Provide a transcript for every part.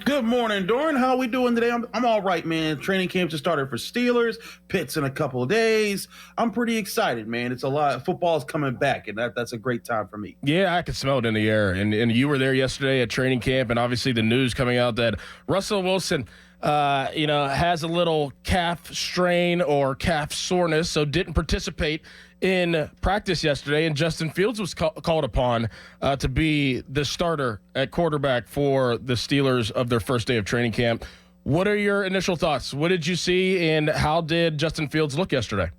Good morning, Doran. How we doing today? I'm all right, man. Training camp just started for Steelers. Pitts in a couple of days. I'm pretty excited, man. It's a lot. Football's coming back, and that's a great time for me. Yeah, I could smell it in the air. And you were there yesterday at training camp, and obviously the news coming out that Russell Wilson, has a little calf strain or calf soreness, so didn't participate in practice yesterday, and Justin Fields was called upon to be the starter at quarterback for the Steelers of their first day of training camp. What are your initial thoughts? What did you see, and how did Justin Fields look yesterday?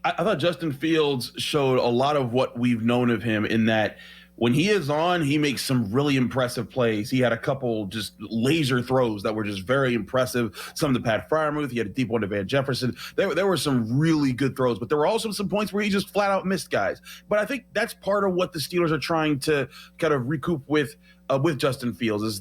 I thought Justin Fields showed a lot of what we've known of him in that when he is on, he makes some really impressive plays. He had a couple just laser throws that were just very impressive. Some to Pat Freiermuth. He had a deep one to Van Jefferson. There were some really good throws, but there were also some points where he just flat out missed guys. But I think that's part of what the Steelers are trying to kind of recoup with Justin Fields.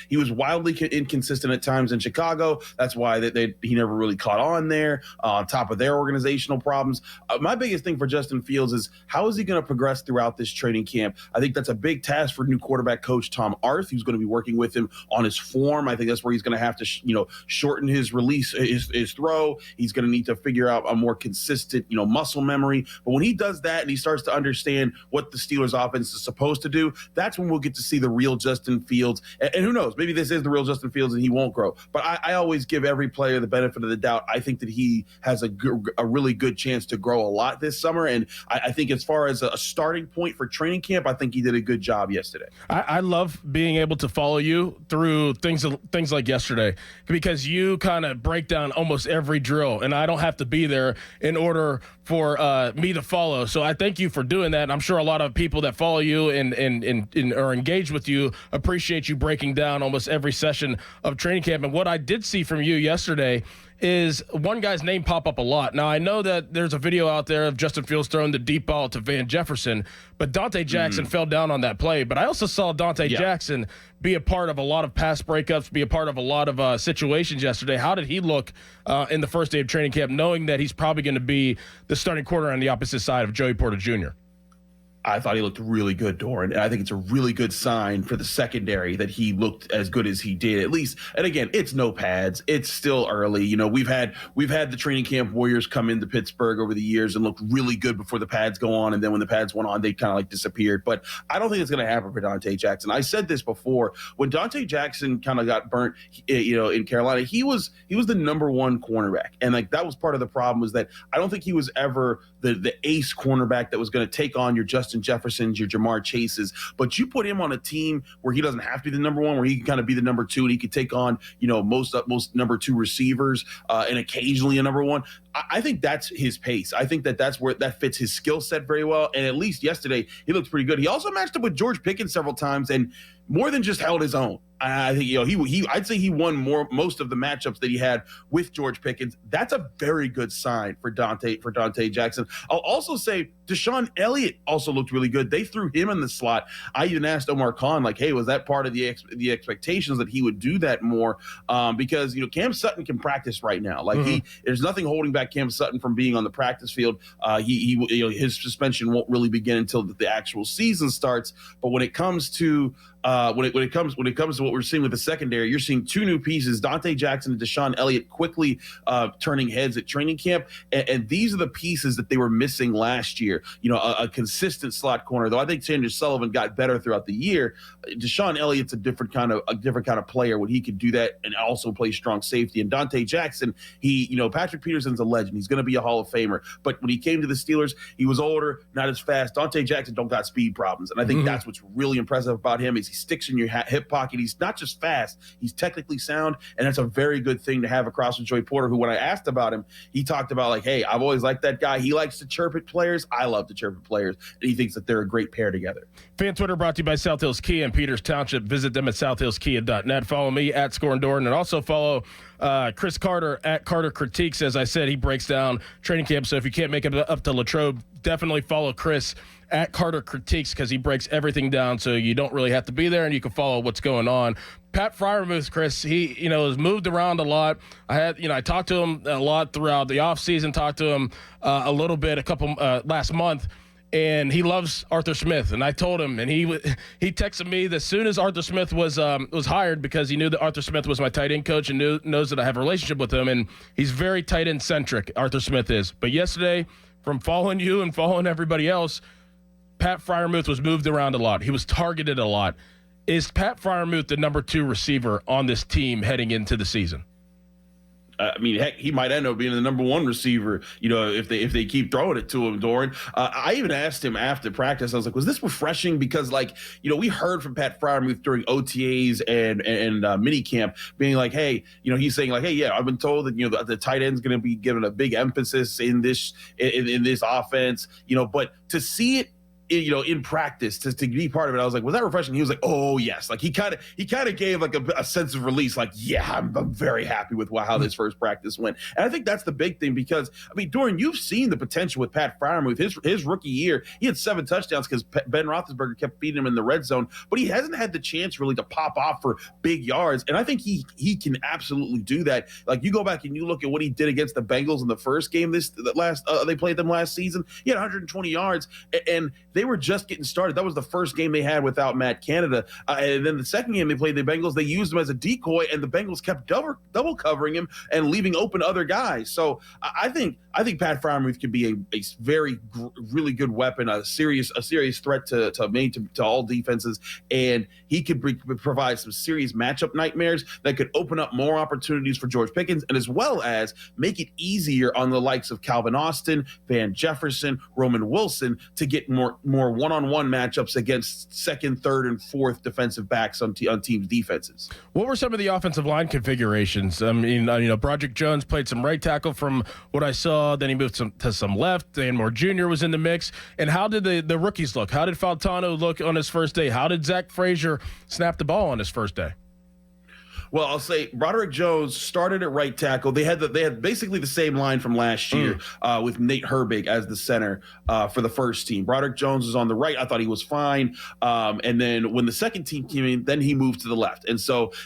He was wildly inconsistent at times in Chicago. That's why he never really caught on there. On top of their organizational problems, my biggest thing for Justin Fields is how is he going to progress throughout this training camp? I think that's a big task for new quarterback coach Tom Arth, who's going to be working with him on his form. I think that's where he's going to have to shorten his release, his throw. He's going to need to figure out a more consistent muscle memory. But when he does that and he starts to understand what the Steelers offense is supposed to do, that's when we'll get to see the real Justin Fields. And who knows, maybe this is the real Justin Fields and he won't grow. But I always give every player the benefit of the doubt. I think that he has a really good chance to grow a lot this summer. And I think as far as a starting point for training camp, I think he did a good job yesterday. I love being able to follow you through things like yesterday because you kind of break down almost every drill, and I don't have to be there in order for me to follow. So I thank you for doing that. I'm sure a lot of people that follow you and are engaged with you appreciate you breaking down almost every session of training camp. And what I did see from you yesterday is one guy's name pop up a lot. Now, I know that there's a video out there of Justin Fields throwing the deep ball to Van Jefferson, but Dante Jackson fell down on that play. But I also saw Dante Jackson be a part of a lot of pass breakups, be a part of a lot of situations yesterday. How did he look in the first day of training camp, knowing that he's probably going to be the starting quarterback on the opposite side of Joey Porter Jr.? I thought he looked really good, Doran. And I think it's a really good sign for the secondary that he looked as good as he did, at least. And again, it's no pads. It's still early. We've had the training camp warriors come into Pittsburgh over the years and look really good before the pads go on. And then when the pads went on, they kind of like disappeared. But I don't think it's going to happen for Dante Jackson. I said this before. When Dante Jackson kind of got burnt, in Carolina, he was the number one cornerback. And like that was part of the problem was that I don't think he was ever the ace cornerback that was going to take on your Justin Jeffersons, your Jamar Chases, but you put him on a team where he doesn't have to be the number one, where he can kind of be the number two, and he could take on most number two receivers and occasionally a number one. I think that's his pace. I think that's where that fits his skill set very well. And at least yesterday, he looked pretty good. He also matched up with George Pickens several times and more than just held his own. I think I'd say he won most of the matchups that he had with George Pickens. That's a very good sign for Dante Jackson. I'll also say Deshaun Elliott also looked really good. They threw him in the slot. I even asked Omar Khan, like, hey, was that part of the expectations that he would do that more? Because Cam Sutton can practice right now. Like there's nothing holding back Cam Sutton from being on the practice field. His suspension won't really begin until the actual season starts. But when it comes to when it comes to what we're seeing with the secondary, you're seeing two new pieces, Dante Jackson and Deshaun Elliott, quickly turning heads at training camp. And these are the pieces that they were missing last year. A consistent slot corner, though I think Sanders Sullivan got better throughout the year. Deshaun Elliott's a different kind of player when he could do that and also play strong safety. And Dante Jackson, Patrick Peterson's a legend. He's going to be a Hall of Famer. But when he came to the Steelers, he was older, not as fast. Dante Jackson don't got speed problems. And I think that's what's really impressive about him is he sticks in your hip pocket. He's not just fast, he's technically sound, and that's a very good thing to have across from Joey Porter, who when I asked about him, he talked about like, hey, I've always liked that guy. He likes to chirp at players. I love to chirp at players, and he thinks that they're a great pair together. Fan Twitter brought to you by South Hills Kia in Peters Township. Visit them at southhillskia.net. Follow me at Scoring Doran, and also follow Chris Carter at Carter Critiques. As I said, he breaks down training camp, so if you can't make it up to Latrobe, definitely follow Chris at Carter Critiques because he breaks everything down so you don't really have to be there and you can follow what's going on. Pat Freiermuth, Chris, he has moved around a lot. I talked to him a lot throughout the offseason, talked to him a little bit last month. and he loves Arthur Smith. And I told him, and he texted me as soon as Arthur Smith was hired, because he knew that Arthur Smith was my tight end coach and knows that I have a relationship with him, and he's very tight end centric. Arthur Smith is. But yesterday, from following you and following everybody else, Pat Freiermuth was moved around a lot. He was targeted a lot. Is Pat Freiermuth the number 2 receiver on this team heading into the season? I mean, heck, he might end up being the number 1 receiver, if they keep throwing it to him, Doran. I even asked him after practice, I was like, was this refreshing? Because, we heard from Pat Freiermuth during OTAs and minicamp being like, hey, he's saying like, hey, yeah, I've been told that, the tight end's going to be given a big emphasis in this offense, but to see it, in practice to be part of it, I was like, was that refreshing? He was like, oh yes. Like he kind of gave like a sense of release. Like, yeah, I'm very happy with how this first practice went. And I think that's the big thing, because Doran, you've seen the potential with Pat Freiermuth. His rookie year, he had 7 touchdowns because Ben Roethlisberger kept feeding him in the red zone, but he hasn't had the chance really to pop off for big yards. And I think he can absolutely do that. Like, you go back and you look at what he did against the Bengals in the first game they played them last season. He had 120 yards, and they were just getting started. That was the first game they had without Matt Canada. And then the second game they played the Bengals, they used him as a decoy, and the Bengals kept double covering him and leaving open other guys. So I think Pat Freiermuth could be a very really good weapon, a serious threat to all defenses, and he could provide some serious matchup nightmares that could open up more opportunities for George Pickens, and as well as make it easier on the likes of Calvin Austin, Van Jefferson, Roman Wilson to get more one-on-one matchups against second, third, and fourth defensive backs on teams' defenses. What were some of the offensive line configurations? I mean, Broderick Jones played some right tackle from what I saw. Then he moved to some left. Dan Moore Jr. was in the mix. And how did the rookies look? How did Fautano look on his first day? How did Zach Frazier snap the ball on his first day? Well, I'll say Broderick Jones started at right tackle. They had basically the same line from last year with Nate Herbig as the center for the first team. Broderick Jones was on the right. I thought he was fine. And then when the second team came in, then he moved to the left. And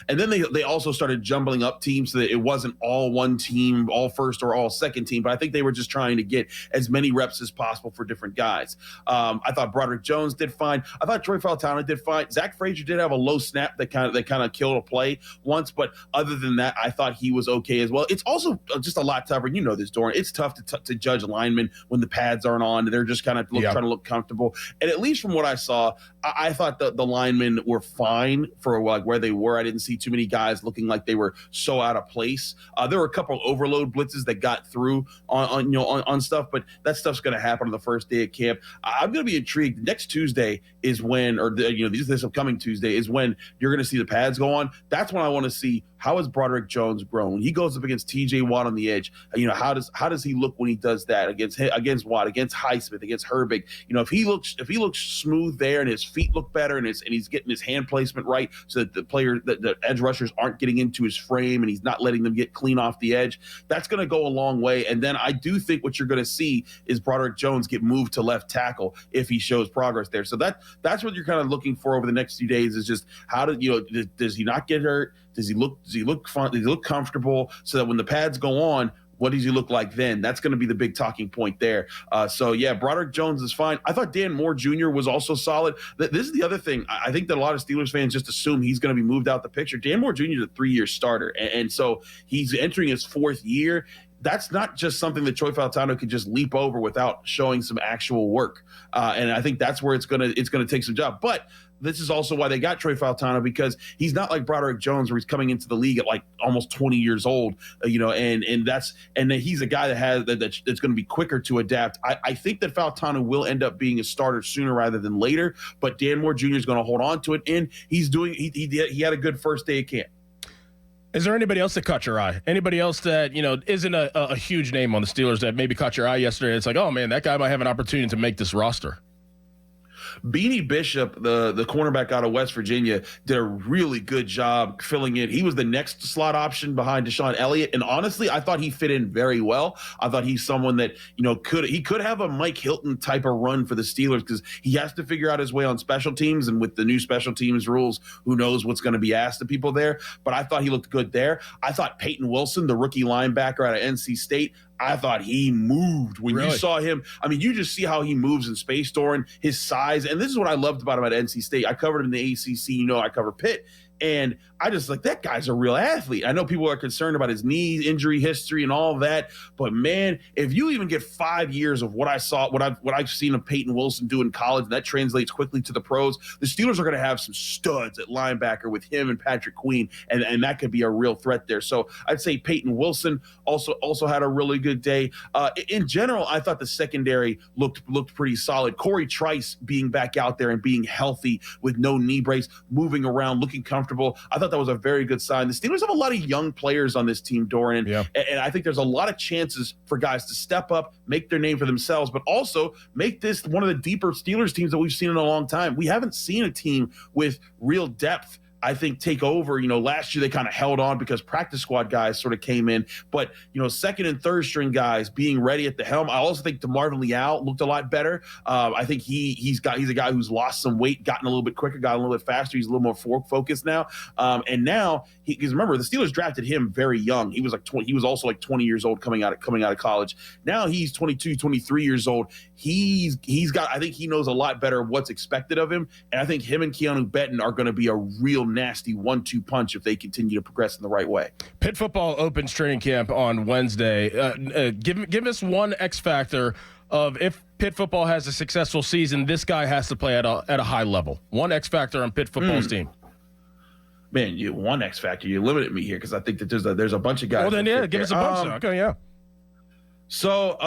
then they also started jumbling up teams so that it wasn't all one team, all first or all second team. But I think they were just trying to get as many reps as possible for different guys. I thought Broderick Jones did fine. I thought Troy Fautano did fine. Zach Frazier did have a low snap that kind of killed a play once, but other than that, I thought he was okay as well. It's also just a lot tougher. You know this, Doran. It's tough to judge linemen when the pads aren't on. They're just kind of trying to look comfortable. And at least from what I saw, I thought the linemen were fine for like where they were. I didn't see too many guys looking like they were so out of place. There were a couple of overload blitzes that got through on stuff, but that stuff's going to happen on the first day of camp. I'm going to be intrigued. Next Tuesday is when, this upcoming Tuesday is when you're going to see the pads go on. That's when I want to see how has Broderick Jones grown. When he goes up against TJ Watt on the edge, how does he look when he does that against Watt, against Highsmith, against Herbig? If he looks smooth there and his feet look better and he's getting his hand placement right so that the edge rushers aren't getting into his frame and he's not letting them get clean off the edge, that's going to go a long way. And then I do think what you're going to see is Broderick Jones get moved to left tackle if he shows progress there. So that's what you're kind of looking for over the next few days, is just how does he not get hurt? Does he look fun? Does he look comfortable? So that when the pads go on, what does he look like then? That's going to be the big talking point there. So yeah, Broderick Jones is fine. I thought Dan Moore Jr. was also solid. This is the other thing. I think that a lot of Steelers fans just assume he's going to be moved out the picture. Dan Moore Jr. is a 3-year starter, and so he's entering his 4th year. That's not just something that Troy Fautano could just leap over without showing some actual work. And I think that's where it's gonna take some job. But this is also why they got Troy Fautano, because he's not like Broderick Jones where he's coming into the league at like almost 20 years old, and he's a guy that's going to be quicker to adapt. I think that Fautano will end up being a starter sooner rather than later, but Dan Moore Jr. is going to hold on to it, and he had a good first day of camp. Is there anybody else that caught your eye? Anybody else that, isn't a huge name on the Steelers that maybe caught your eye yesterday? It's like, oh man, that guy might have an opportunity to make this roster. Beanie Bishop, the cornerback out of West Virginia, did a really good job filling in. He was the next slot option behind Deshaun Elliott, and honestly, I thought he fit in very well. I thought he's someone that could have a Mike Hilton type of run for the Steelers, because he has to figure out his way on special teams, and with the new special teams rules, who knows what's going to be asked of people there. But I thought he looked good there. I thought Peyton Wilson, the rookie linebacker out of NC State, I thought he moved when Really? you saw him. I mean, you just see how he moves in space, Doran, his size. And this is what I loved about him at NC State. I covered him in the ACC. You know, I cover Pitt. And I just like, that guy's a real athlete. I know people are concerned about his knee injury history and all of that, but man, if you even get 5 years of what I saw, what I've seen of Peyton Wilson do in college, and that translates quickly to the pros, the Steelers are going to have some studs at linebacker with him and Patrick Queen, and that could be a real threat there. So I'd say Peyton Wilson also had a really good day. In general, I thought the secondary looked pretty solid. Corey Trice being back out there and being healthy with no knee brace, moving around, looking comfortable. I thought that was a very good sign. The Steelers have a lot of young players on this team, Doran, and I think there's a lot of chances for guys to step up, make their name for themselves, but also make this one of the deeper Steelers teams that we've seen in a long time. We haven't seen a team with real depth, I think, take over. You know, last year they kind of held on because practice squad guys sort of came in, but you know, second and third string guys being ready at the helm. I also think DeMarvin Leal looked a lot better. I think he's a guy who's lost some weight, gotten a little bit quicker, got a little bit faster. He's a little more focused now. And now because remember, the Steelers drafted him very young. He was like 20, he was also like 20 years old coming out of college. Now he's 22, 23 years old. He's got, I think he knows a lot better what's expected of him. And I think him and Keanu Benton are going to be a real nasty 1-2 punch if they continue to progress in the right way. Pitt football opens training camp on Wednesday. Give us one X factor of if Pitt football has a successful season, this guy has to play at a high level. One X factor on Pitt football's team. Man, one X factor. You limited me here because I think that there's a bunch of guys. Well, then give us a bunch. Okay, yeah. So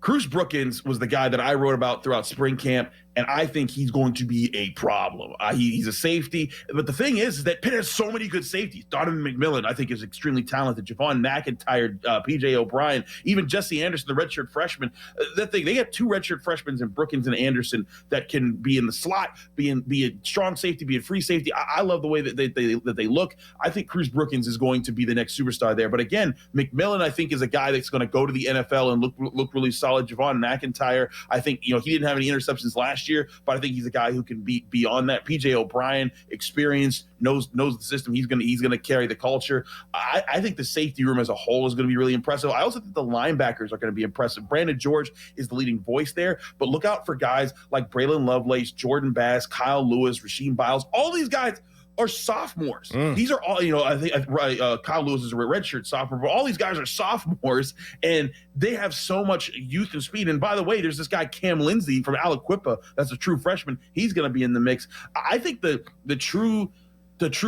Cruz Brookins was the guy that I wrote about throughout spring camp, and I think he's going to be a problem. He's a safety, but the thing is that Pitt has so many good safeties. Donovan McMillan, I think, is extremely talented. Javon McIntyre, P.J. O'Brien, even Jesse Anderson, the redshirt freshman. They have two redshirt freshmen in Brookins and Anderson that can be in the slot, be a strong safety, be a free safety. I love the way that they look. I think Cruz Brookins is going to be the next superstar there. But again, McMillan, I think, is a guy that's going to go to the NFL and look really solid. Javon McIntyre, I think, he didn't have any interceptions last year, but I think he's a guy who can be beyond that. PJ O'Brien, experienced, knows the system. He's gonna carry the culture. I think the safety room as a whole is going to be really impressive. I also think the linebackers are going to be impressive. Brandon George is the leading voice there, but look out for guys like Braylon Lovelace, Jordan Bass, Kyle Lewis, Rasheem Biles. All these guys are sophomores. These are all, I think Kyle Lewis is a redshirt sophomore, but all these guys are sophomores, and they have so much youth and speed. And by the way, there's this guy Cam Lindsey from Aliquippa that's a true freshman. He's going to be in the mix. I think the true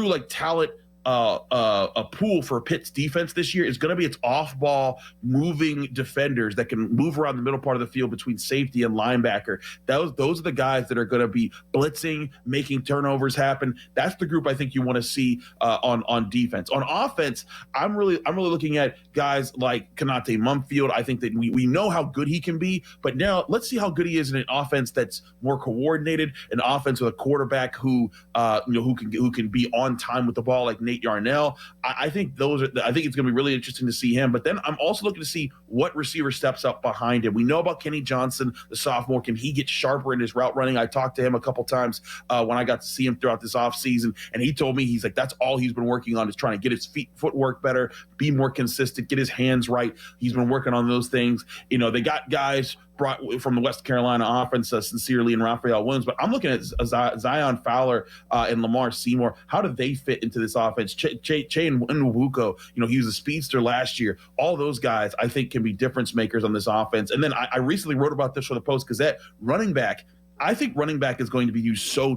like talent a pool for Pitt's defense this year is going to be its off-ball moving defenders that can move around the middle part of the field between safety and linebacker. Those are the guys that are going to be blitzing, making turnovers happen. That's the group I think you want to see on defense. On offense, I'm really looking at guys like Kanate Mumfield. I think that we know how good he can be, but now let's see how good he is in an offense that's more coordinated, an offense with a quarterback who can be on time with the ball like Nate Yarnell. I think it's going to be really interesting to see him. But then I'm also looking to see what receiver steps up behind him. We know about Kenny Johnson, the sophomore. Can he get sharper in his route running? I talked to him a couple times when I got to see him throughout this offseason, and he told me he's like, that's all he's been working on is trying to get his footwork better, be more consistent, get his hands right. He's been working on those things. They got guys brought from the West Carolina offense, Sincerely and Raphael Williams, but I'm looking at Zion Fowler and Lamar Seymour. How do they fit into this offense? Che Nwuko, he was a speedster last year. All those guys, I think, can be difference makers on this offense. And then I recently wrote about this for the Post-Gazette. Running back. I think running back is going to be used so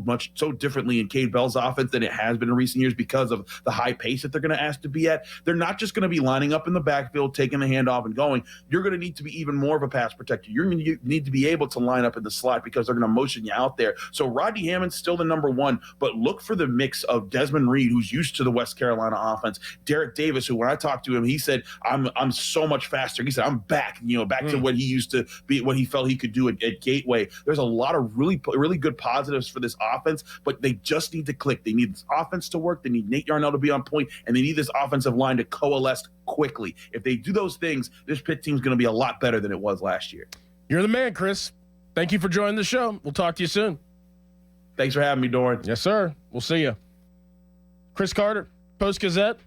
differently in Cade Bell's offense than it has been in recent years because of the high pace that they're going to ask to be at. They're not just going to be lining up in the backfield, taking the handoff and going. You're going to need to be even more of a pass protector. You're going to need to be able to line up in the slot because they're going to motion you out there. So Rodney Hammond's still the number one, but look for the mix of Desmond Reed, who's used to the West Carolina offense, Derek Davis, who when I talked to him, he said, I'm so much faster. He said, I'm back to what he used to be, what he felt he could do at Gateway. There's a lot of really good positives for this offense, but they just need to click. They need this offense to work. They need Nate Yarnell to be on point, and they need this offensive line to coalesce quickly. If they do those things, this Pitt team is going to be a lot better than it was last year. You're the man, Chris. Thank you for joining the show. We'll talk to you soon. Thanks for having me, Doran. Yes, sir. We'll see you. Chris Carter, Post-Gazette.